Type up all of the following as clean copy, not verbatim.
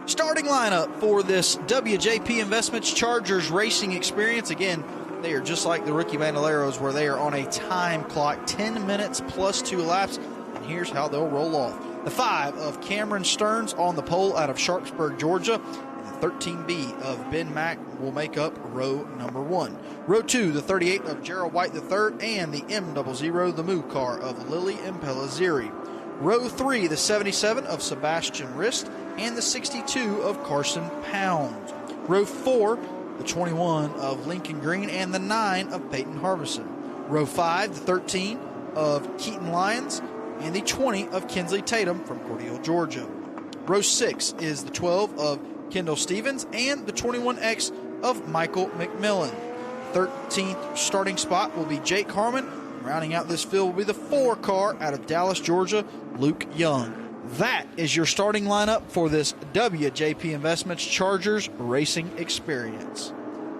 Starting lineup for this WJP Investments Chargers racing experience. Again, they are just like the rookie Bandoleros, where they are on a time clock, 10 minutes plus 2 laps. And here's how they'll roll off. The 5 of Cameron Stearns on the pole out of Sharpsburg, Georgia. And the 13B of Ben Mack will make up row number 1. Row 2, the 38 of Gerald White III and the M00, the Moo car of Lily Impelaziri. Row 3, the 77 of Sebastian Rist and the 62 of Carson Pounds. Row 4, the 21 of Lincoln Green and the 9 of Peyton Harbison. Row 5, the 13 of Keaton Lyons and the 20 of Kinsley Tatum from Cordele, Georgia. Row 6 is the 12 of Kendall Stevens and the 21X of Michael McMillan. 13th starting spot will be Jake Harmon. Rounding out this field will be the 4 car out of Dallas, Georgia, Luke Young. That is your starting lineup for this WJP Investments Chargers racing experience.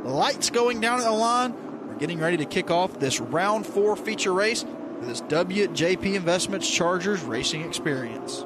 The lights going down at the line. We're getting ready to kick off this round 4 feature race for this WJP Investments Chargers racing experience.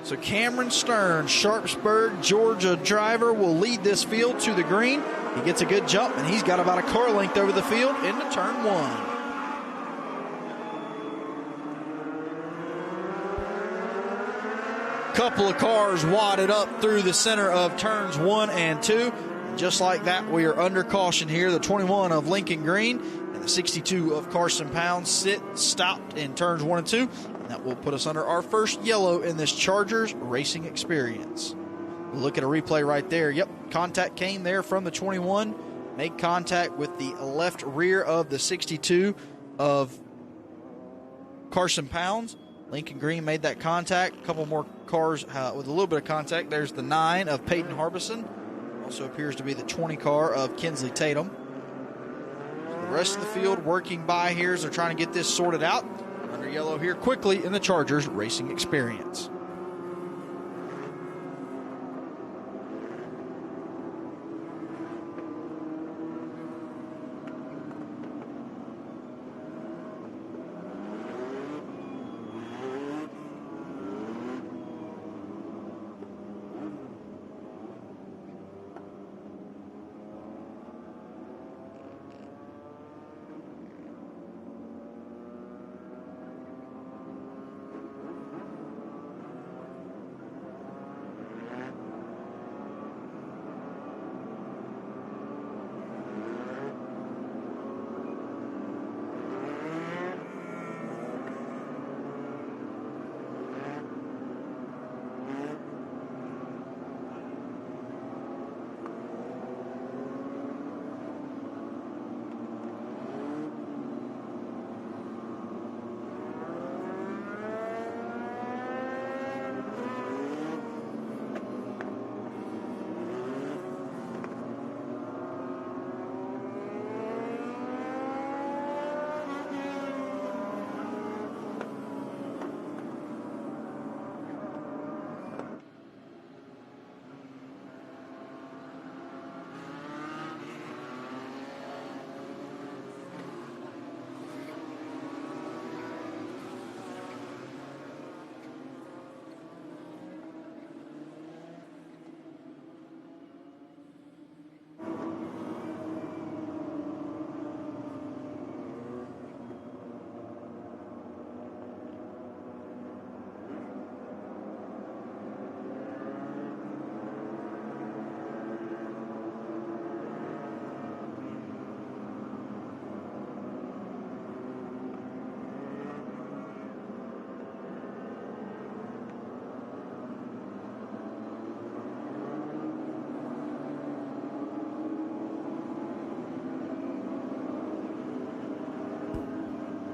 So Cameron Stearns, Sharpsburg, Georgia driver, will lead this field to the green. He gets a good jump, and he's got about a car length over the field into turn 1. Couple of cars wadded up through the center of turns 1 and 2. Just like that, we are under caution here. The 21 of Lincoln Green and the 62 of Carson Pounds stopped in turns 1 and 2. That will put us under our first yellow in this Chargers racing experience. We'll look at a replay right there. Yep, contact came there from the 21. Made contact with the left rear of the 62 of Carson Pounds. Lincoln Green made that contact. A couple more cars with a little bit of contact. There's the 9 of Peyton Harbison. Also appears to be the 20 car of Kinsley Tatum. So the rest of the field working by here as they're trying to get this sorted out. Under yellow here quickly in the Chargers racing experience.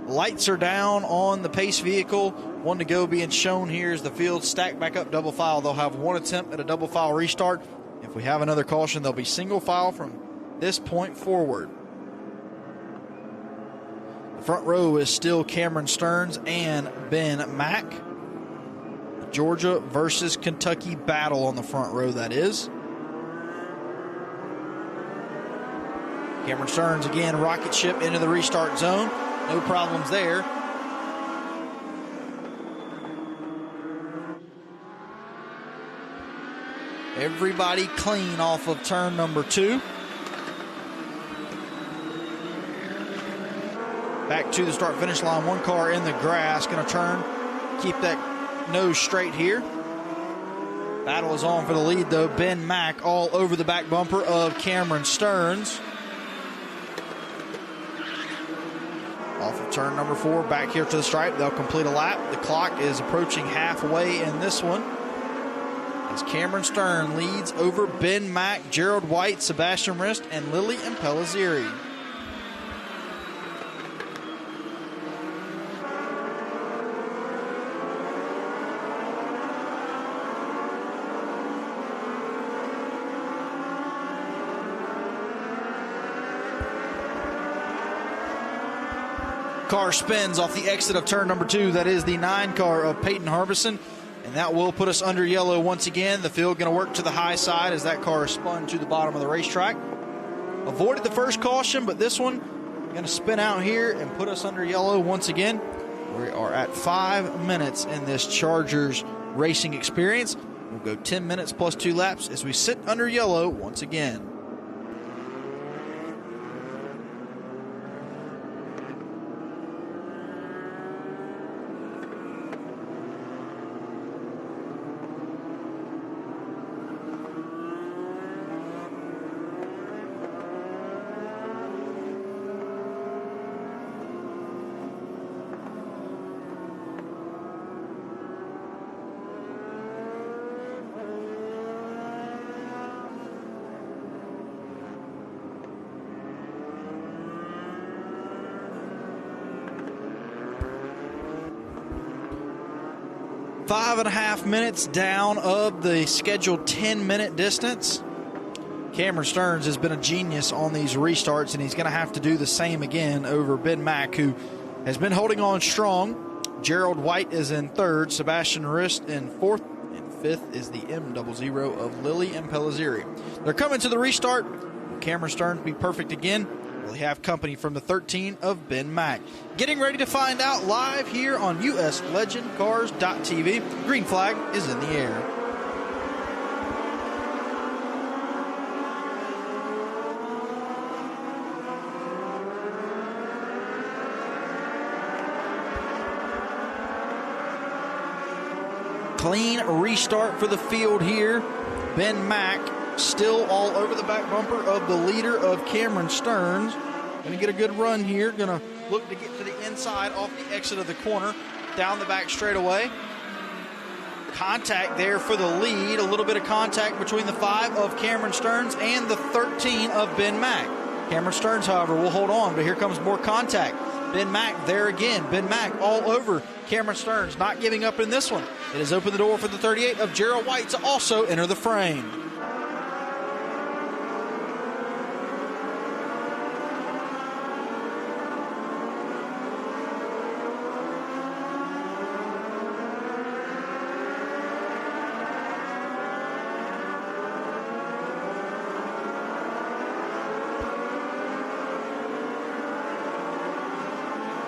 Lights are down on the pace vehicle. One to go being shown here as the field stacked back up double file. They'll have one attempt at a double file restart. If we have another caution, they'll be single file from this point forward. The front row is still Cameron Stearns and Ben Mack. The Georgia versus Kentucky battle on the front row, that is. Cameron Stearns again, rocket ship into the restart zone. No problems there. Everybody clean off of turn number 2. Back to the start-finish line. One car in the grass. Going to turn. Keep that nose straight here. Battle is on for the lead, though. Ben Mack all over the back bumper of Cameron Stearns. Off of turn number 4. Back here to the stripe. They'll complete a lap. The clock is approaching halfway in this one, as Cameron Stearns leads over Ben Mack, Gerald White, Sebastian Rist, and Lily Impellizzeri. Car spins off the exit of turn number 2. That is the 9 car of Peyton Harbison. And that will put us under yellow once again. The field going to work to the high side as that car is spun to the bottom of the racetrack. Avoided the first caution, but this one going to spin out here and put us under yellow once again. We are at 5 minutes in this Chargers racing experience. We'll go 10 minutes plus 2 laps as we sit under yellow once again. Five and a half minutes down of the scheduled 10-minute distance. Cameron Stearns has been a genius on these restarts, and he's going to have to do the same again over Ben Mack, who has been holding on strong. Gerald White is in 3rd, Sebastian Rist in 4th, and 5th is the M00 of Lily Impellizzeri. They're coming to the restart. Will Cameron Stearns be perfect again? Will he have company from the 13 of Ben Mack? Getting ready to find out live here on USLegendCars.tv. Green flag is in the air. Clean restart for the field here. Ben Mack still all over the back bumper of the leader of Cameron Stearns. Going to get a good run here. Going to look to get to the inside off the exit of the corner. Down the back straightaway. Contact there for the lead. A little bit of contact between the 5 of Cameron Stearns and the 13 of Ben Mack. Cameron Stearns, however, will hold on, but here comes more contact. Ben Mack there again. Ben Mack all over Cameron Stearns, not giving up in this one. It has opened the door for the 38 of Gerald White to also enter the frame.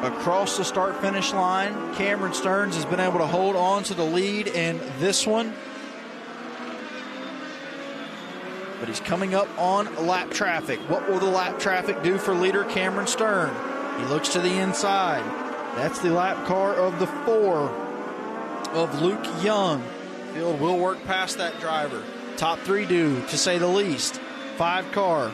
Across the start-finish line, Cameron Stearns has been able to hold on to the lead in this one. But he's coming up on lap traffic. What will the lap traffic do for leader Cameron Stearns? He looks to the inside. That's the lap car of the 4 of Luke Young. The field will work past that driver. Top 3 do, to say the least. 5 car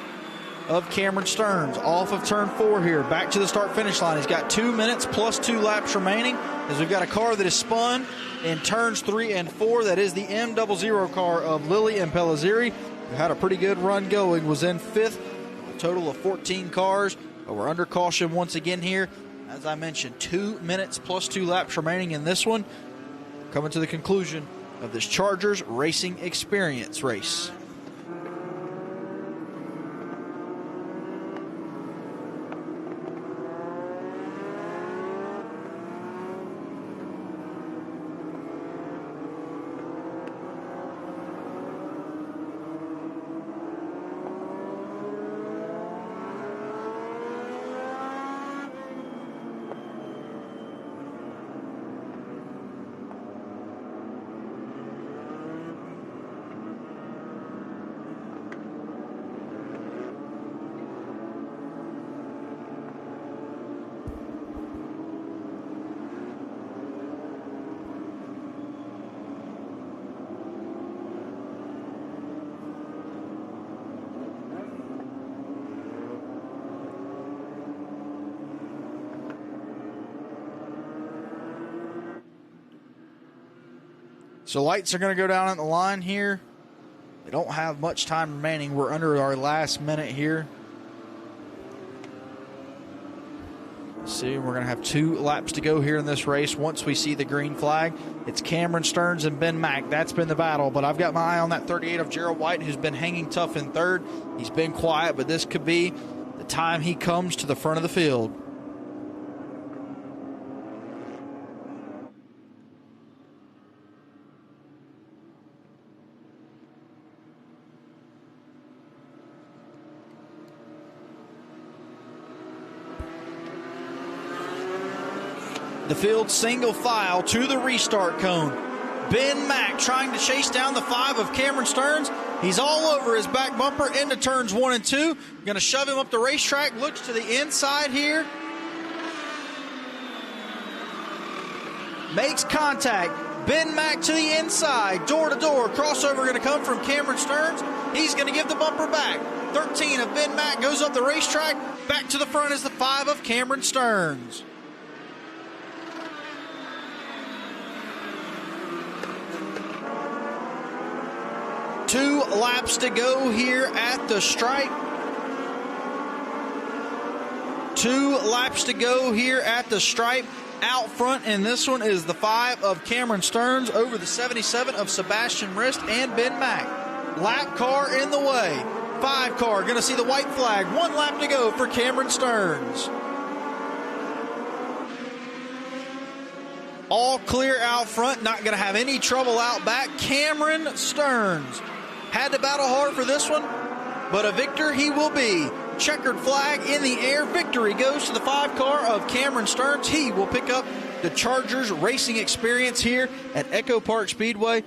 of Cameron Stearns off of turn 4 here, back to the start-finish line. He's got 2 minutes plus 2 laps remaining, as we've got a car that is spun in turns 3 and 4. That is the M00 car of Lily Impellizzeri, who had a pretty good run going, was in 5th, a total of 14 cars, but we're under caution once again here. As I mentioned, 2 minutes plus 2 laps remaining in this one. Coming to the conclusion of this Chargers Racing Experience race. So lights are going to go down at the line here. They don't have much time remaining. We're under our last minute here. See, we're going to have 2 laps to go here in this race. Once we see the green flag, it's Cameron Stearns and Ben Mack. That's been the battle, but I've got my eye on that 38 of Gerald White, who's been hanging tough in third. He's been quiet, but this could be the time he comes to the front of the field. The field single file to the restart cone. Ben Mack trying to chase down the 5 of Cameron Stearns. He's all over his back bumper into turns 1 and 2. Going to shove him up the racetrack. Looks to the inside here. Makes contact. Ben Mack to the inside. Door to door. Crossover going to come from Cameron Stearns. He's going to give the bumper back. 13 of Ben Mack goes up the racetrack. Back to the front is the 5 of Cameron Stearns. Two laps to go here at the stripe. 2 laps to go here at the stripe. Out front in this one is the 5 of Cameron Stearns over the 77 of Sebastian Rist and Ben Mack. Lap car in the way. 5 car going to see the white flag. 1 lap to go for Cameron Stearns. All clear out front. Not going to have any trouble out back. Cameron Stearns had to battle hard for this one, but a victor he will be. Checkered flag in the air. Victory goes to the 5 car of Cameron Stearns. He will pick up the Chargers racing experience here at Echo Park Speedway.